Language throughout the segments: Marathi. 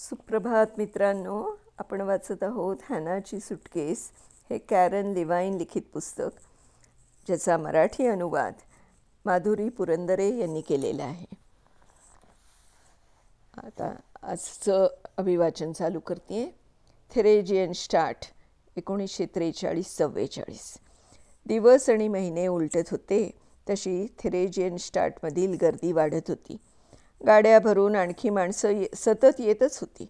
सुप्रभात मित्रांनो, आपण वाचत आहोत हॅनाची सुटकेस हे कॅरन लेवाइन लिखित पुस्तक, ज्याचा मराठी अनुवाद माधुरी पुरंदरे यांनी केलेला आहे. आता आजचं अभिवाचन चालू करते. थेरेजियन स्टार्ट 1943-44. दिवस आणि महिने उलटत होते तशी थेरेजियन स्टार्टमधील गर्दी वाढत होती. गाड्या भरून आणखी माणसं सतत येतच होती.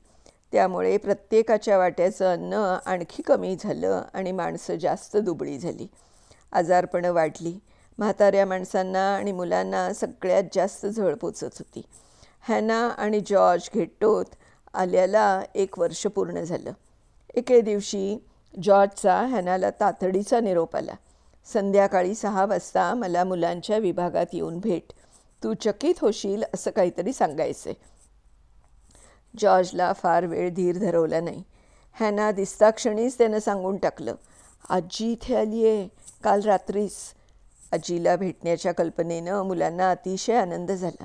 त्यामुळे प्रत्येकाच्या वाट्याचं अन्न आणखी कमी झालं आणि माणसं जास्त दुबळी झाली. आजारपणं वाढली. म्हाताऱ्या माणसांना आणि मुलांना सगळ्यात जास्त झळ पोचत होती. हॅना आणि जॉर्ज घेट्टोत आल्याला 1 वर्ष पूर्ण झालं. एके दिवशी जॉर्जचा हॅनाला तातडीचा निरोप आला. संध्याकाळी 6 वाजता मला मुलांच्या विभागात येऊन भेट. तू चकित होशील असं काहीतरी सांगायचं. जॉर्जला फार वेळ धीर धरवला नाही. हॅना दिसताक्षणीच त्यानं सांगून टाकलं, आजी इथे आली आहे, काल रात्रीच. आजीला भेटण्याच्या कल्पनेनं मुलांना अतिशय आनंद झाला.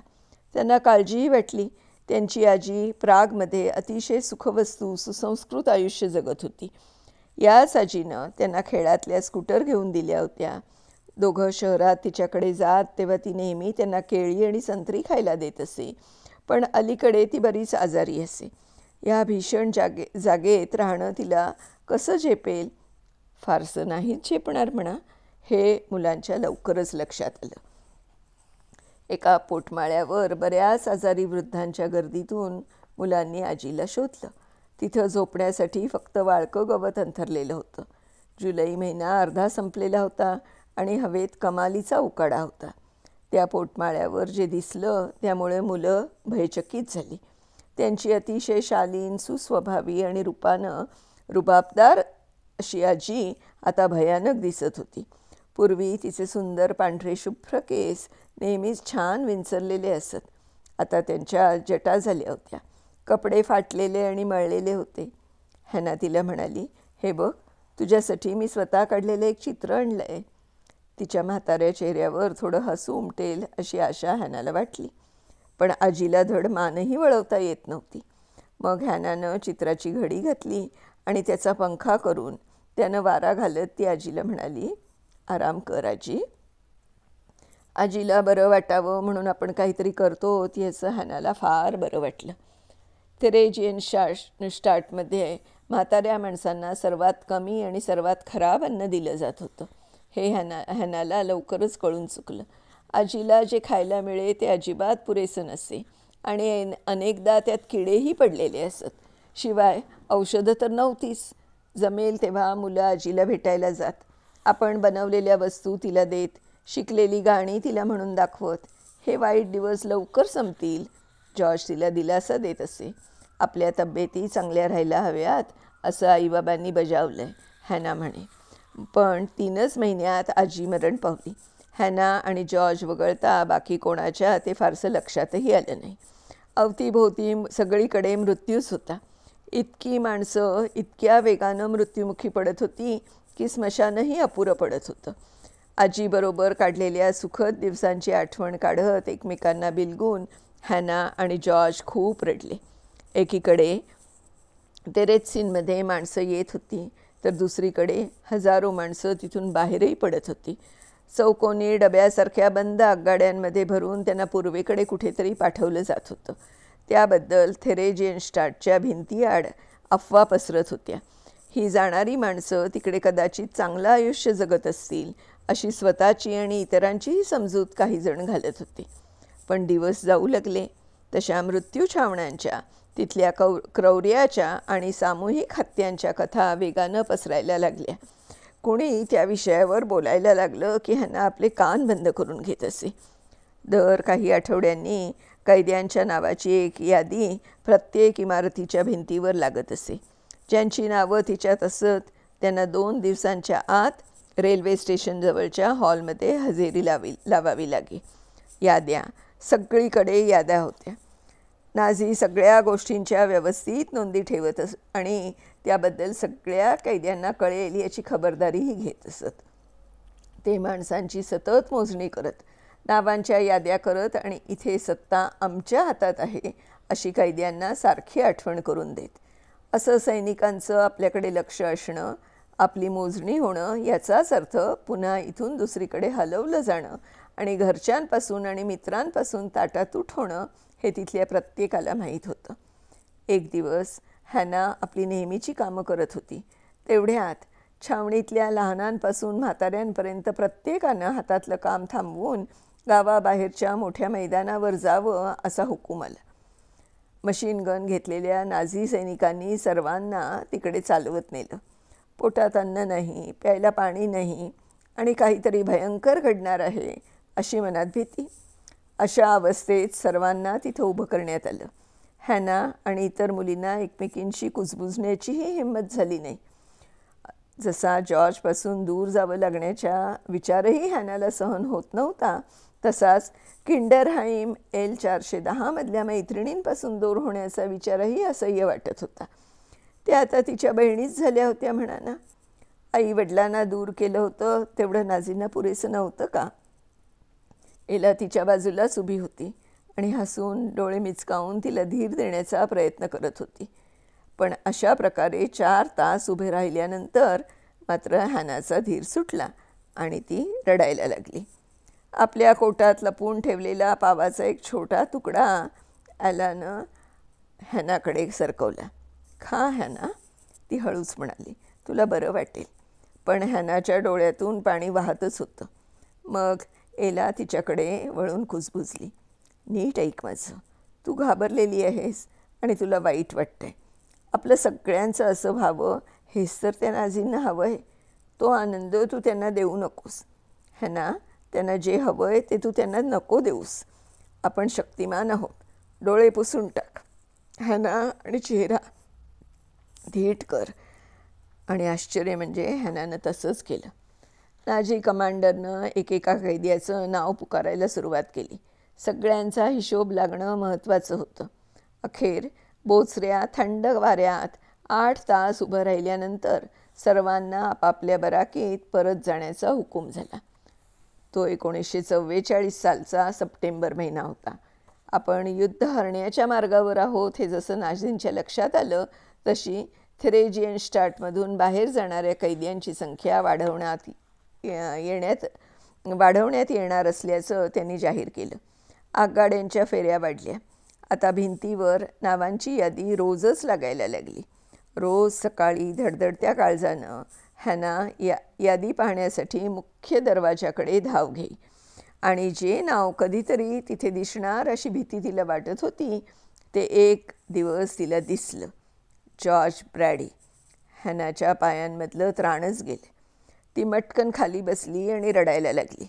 त्यांना काळजीही वाटली. त्यांची आजी प्रागमध्ये अतिशय सुखवस्तू सुसंस्कृत आयुष्य जगत होती. याच आजीनं त्यांना खेळातल्या स्कूटर घेऊन दिल्या होत्या. दोघं शहरात तिच्याकडे जात तेव्हा ती नेहमी त्यांना केळी आणि संत्री खायला देत असे. पण अलीकडे ती बरीच आजारी असे. या भीषण जागेत राहणं तिला कसं झेपेल? फारसं नाहीच झेपणार म्हणा, हे मुलांच्या लवकरच लक्षात आलं. एका पोटमाळ्यावर बऱ्याच आजारी वृद्धांच्या गर्दीतून मुलांनी आजीला शोधलं. तिथं झोपण्यासाठी फक्त वाळकं गवत अंथरलेलं होतं. जुलै महिना अर्धा संपलेला होता आणि हवेत कमालीचा उकाडा होता. त्या पोटमाळ्यावर जे दिसलं त्यामुळे मुलं भयचकित झाली. त्यांची अतिशय शालीन, सुस्वभावी आणि रूपानं रुबाबदार अशी आजी आता भयानक दिसत होती. पूर्वी तिचे सुंदर पांढरे शुभ्र केस नेहमीच छान विंचरलेले असत. आता त्यांच्या जटा झाल्या होत्या. कपडे फाटलेले आणि मळलेले होते. हॅना तिला म्हणाली, हे बघ, तुझ्यासाठी मी स्वतः काढलेलं एक चित्र आणलं आहे. तिच्या म्हाताऱ्या चेहऱ्यावर थोडं हसू उमटेल अशी आशा हॅनाला वाटली. पण आजीला धड मानही वळवता येत नव्हती. मग हॅनानं चित्राची घडी घातली आणि त्याचा पंखा करून त्यानं वारा घालत ती आजीला म्हणाली, आराम कर आजी. आजीला बरं वाटावं म्हणून आपण काहीतरी करतो याचं हॅनाला फार बरं वाटलं. थेरेजियन स्टार्टमध्ये म्हाताऱ्या माणसांना सर्वात कमी आणि सर्वात खराब अन्न दिलं जात होतं. हे हॅनाला लवकरच कळून चुकलं. आजीला जे खायला मिळे ते अजिबात पुरेसं नसे आणि अनेकदा त्यात किडेही पडलेले असत. शिवाय औषधं तर नव्हतीच. जमेल तेव्हा मुलं आजीला भेटायला जात. आपण बनवलेल्या वस्तू तिला देत, शिकलेली गाणी तिला म्हणून दाखवत. हे वाईट दिवस लवकर संपतील. जॉर्ज तिला दिलासा देत असे. आपल्या तब्येती चांगल्या राहायला हव्यात असं आईबाबांनी बजावलं आहे, हॅना म्हणे. पण 3च महिन्यात आजी मरण पावली. हॅना आणि जॉर्ज वगळता बाकी कोणाच्या ते फारसं लक्षातही आलं नाही. अवतीभोवती सगळीकडे मृत्यूच होता. इतकी माणसं इतक्या वेगानं मृत्युमुखी पडत होती की स्मशानही अपुरं पडत होतं. आजीबरोबर काढलेल्या सुखद दिवसांची आठवण काढत एकमेकांना बिलगून हॅना आणि जॉर्ज खूप रडले. एकीकडे तेरेत्सिनमध्ये माणसं येत होती तर दुसरीकडे हजारो माणसं तिथून बाहेरही पडत होती. चौकोनी डब्यासारख्या बंद आगगाड्यांमध्ये भरून त्यांना पूर्वेकडे कुठेतरी पाठवलं जात होतं. त्याबद्दल थेरेजियन स्टार्टच्या भिंतीआड अफवा पसरत होत्या. ही जाणारी माणसं तिकडे कदाचित चांगलं आयुष्य जगत असतील अशी स्वतःची आणि इतरांचीही समजूत काही जण घालत होते. पण दिवस जाऊ लागले तशा मृत्यू छावण्यांच्या, तिथल्या क्रौर्याच्या आणि सामूहिक हत्यांच्या कथा वेगानं पसरायला लागल्या. कोणी त्या विषयावर बोलायला लागलं की हॅना आपले कान बंद करून घेत असे. दर काही आठवड्यांनी कैद्यांच्या नावाची एक यादी प्रत्येक इमारतीच्या भिंतीवर लागत असे. ज्यांची नावं तिच्यात असत त्यांना 2 दिवसांच्या आत रेल्वे स्टेशनजवळच्या हॉलमध्ये हजेरी लावावी लागे. याद्या सगळीकडे याद्या होत्या. नाझी सगळ्या गोष्टींच्या व्यवस्थित नोंदी ठेवत आणि त्याबद्दल सगळ्या कैद्यांना कळेल याची खबरदारीही घेत असत. ते माणसांची सतत मोजणी करत, नावांच्या याद्या करत आणि इथे सत्ता आमच्या हातात आहे अशी कैद्यांना सारखी आठवण करून देत. असं सैनिकांचं आपल्याकडे लक्ष असणं, आपली मोजणी होणं याचाच अर्थ पुन्हा इथून दुसरीकडे हलवलं जाणं आणि घरच्यांपासून आणि मित्रांपासून ताटातूट होणं हे तिथल्या प्रत्येकाला माहीत होतं. एक दिवस हॅना आपली नेहमीची कामं करत होती. तेवढ्यात छावणीतल्या लहानांपासून म्हाताऱ्यांपर्यंत प्रत्येकानं हातातलं काम थांबवून गावाबाहेरच्या मोठ्या मैदानावर जावं असा हुकूम आला. मशीन गन घेतलेल्या नाझी सैनिकांनी सर्वांना तिकडे चालवत नेलं. पोटात अन्न नाही, प्यायला पाणी नाही आणि काहीतरी भयंकर घडणार आहे अशी मनात भीती. अशा अवस्थेत सर्वांना तिथं उभं करण्यात आलं. हॅना आणि इतर मुलींना एकमेकींशी कुजबुजण्याचीही हिंमत झाली नाही. जसा जॉर्जपासून दूर जावं लागण्याचा विचारही हॅनाला सहन होत नव्हता, तसाच किंडरहाईम L410 मधल्या मैत्रिणींपासून दूर होण्याचा विचारही असह्य वाटत होता. त्या आता तिच्या बहिणीच झाल्या होत्या म्हणा ना. आई वडिलांना दूर केलं होतं तेवढं नाझींना पुरेसं नव्हतं का? एला तिच्या बाजूलाच उभी होती आणि हसून डोळे मिचकावून तिला धीर देण्याचा प्रयत्न करत होती. पण अशा प्रकारे 4 तास उभे राहिल्यानंतर मात्र हॅनाचा धीर सुटला आणि ती रडायला लागली. आपल्या कोटात लपवून ठेवलेला पावाचा एक छोटा तुकडा ॲलानं हॅनाकडे सरकवला. खा हॅना, ती हळूच म्हणाली, तुला बरं वाटेल. पण हॅनाच्या डोळ्यातून पाणी वाहतच होतं. मग एला तिच्याकडे वळून कुजबुजली. नीट ऐक माझं, तू घाबरलेली आहेस आणि तुला वाईट वाटतंय. आपलं सगळ्यांचं असं व्हावं हेच तर त्या नाझींना हवं आहे. तो आनंद तू त्यांना देऊ नकोस. हॅना, त्यांना जे हवं आहे ते तू त्यांना नको देऊस. आपण शक्तिमान आहोत. डोळे पुसून टाक हॅना आणि चेहरा धीट कर. आणि आश्चर्य म्हणजे हॅनानं तसंच केलं. नाझी कमांडरनं एकेका कैद्याचं नाव पुकारायला सुरुवात केली. सगळ्यांचा हिशोब लागणं महत्त्वाचं होतं. अखेर बोचऱ्या थंड वाऱ्यात 8 तास उभं राहिल्यानंतर सर्वांना आपापल्या बराकीत परत जाण्याचा हुकूम झाला. तो 1944 सालचा सप्टेंबर महिना होता. आपण युद्ध हरण्याच्या मार्गावर आहोत हे जसं नाझींच्या लक्षात आलं, तशी थेरेजियनस्टाडमधून बाहेर जाणाऱ्या कैद्यांची संख्या वाढवण्यात येणार असल्याचं त्यांनी जाहीर केलं. आगगाड्यांच्या फेऱ्या वाढल्या. आता भिंतीवर नावांची यादी रोजच लागायला लागली. रोज सकाळी धडधडत्या काळजानं हॅना यादी पाहण्यासाठी मुख्य दरवाजाकडे धाव घेई आणि जे नाव कधीतरी तिथे दिसणार अशी भीती तिला वाटत होती ते एक दिवस तिला दिसलं. George Brady. हॅनाच्या पायांमधलं त्राणच गेले. ती मटकन खाली बसली आणि रडायला लागली.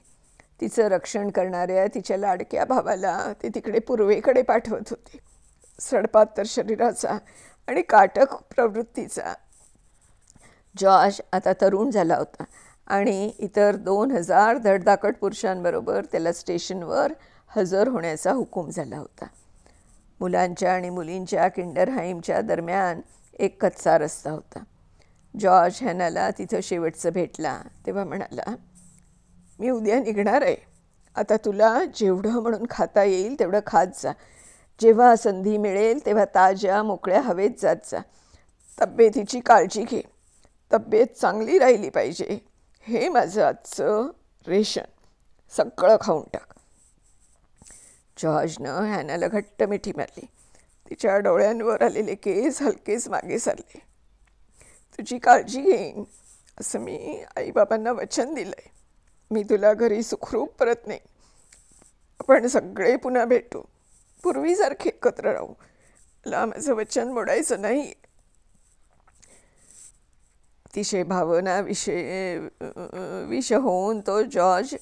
तिचं रक्षण करणाऱ्या तिच्या लाडक्या भावाला ते तिकडे पूर्वेकडे पाठवत होते. सडपातळ शरीराचा आणि काटक प्रवृत्तीचा जॉर्ज आता तरुण झाला होता आणि इतर 2000 धडधाकट पुरुषांबरोबर त्याला स्टेशनवर हजर होण्याचा हुकूम झाला होता. मुलांच्या आणि मुलींच्या किंडरहाईमच्या दरम्यान एक कच्चा रस्ता होता. जॉर्ज हॅनाला तिथं शेवटचं भेटला तेव्हा म्हणाला, मी उद्या निघणार आहे. आता तुला जेवढं म्हणून खाता येईल तेवढं खात जा. जेव्हा संधी मिळेल तेव्हा ताज्या मोकळ्या हवेत जात जा. तब्येतीची काळजी घे. तब्येत चांगली राहिली पाहिजे. हे माझं आजचं रेशन. सगळं खाऊन टाक. जॉर्जनं हॅनाला घट्ट मिठी मारली. तिच्या डोळ्यांवर आलेले केस हलकेच मागे सरले. तुझी काळजी घेईन असं मी आईबाबांना वचन दिलं आहे. मी तुला घरी सुखरूप परत नाही. आपण सगळे पुन्हा भेटू. पूर्वीसारखे एकत्र राहू. मला माझं वचन मोडायचं नाही. अतिशय भावना विष होऊन तो जॉर्ज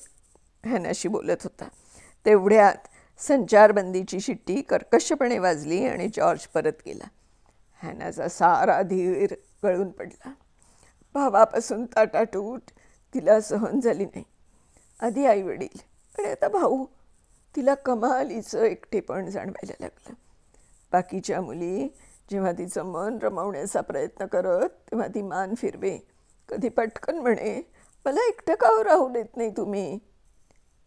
हॅनाशी बोलत होता. तेवढ्यात संचारबंदीची शिट्टी कर्कशपणे वाजली आणि जॉर्ज परत गेला. हॅनाचा सारा धीर गळून पडला. भावापासून ताटाटूट तिला सहन झाली नाही. आधी आई वडील आणि आता भाऊ. तिला कमालीचं एकटेपण जाणवायला लागलं. बाकीच्या मुली जेव्हा तिचं मन रमवण्याचा प्रयत्न करत तेव्हा ती मान फिरवे. कधी पटकन म्हणे, मला एकटं का राहू देत नाही तुम्ही.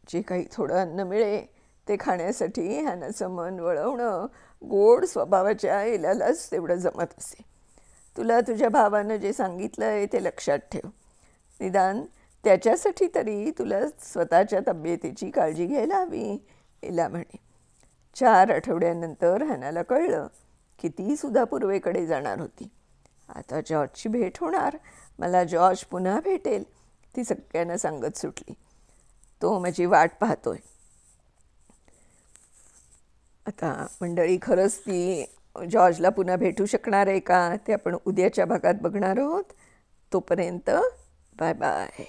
जे काही थोडं अन्न मिळे ते खाण्यासाठी हॅनाचं मन वळवणं गोड स्वभावाच्या एलालाच तेवढं जमत असे. तुला तुझ्या भावानं जे सांगितलं आहे ते लक्षात ठेव. निदान त्याच्यासाठी तरी तुला स्वतःच्या तब्येतीची काळजी घ्यायला हवी, एला म्हणे. 4 आठवड्यानंतर हॅनाला कळलं की ती सुद्धा पूर्वेकडे जाणार होती. आता जॉर्जची भेट होणार, मला जॉर्ज पुन्हा भेटेल, ती सगळ्यांना सांगत सुटली. तो माझी वाट पाहतोय. आता मंडळी, खरंच ती जॉर्जला पुन्हा भेटू शकणार आहे का ते आपण उद्याच्या भागात बघणार आहोत. तोपर्यंत बाय बाय.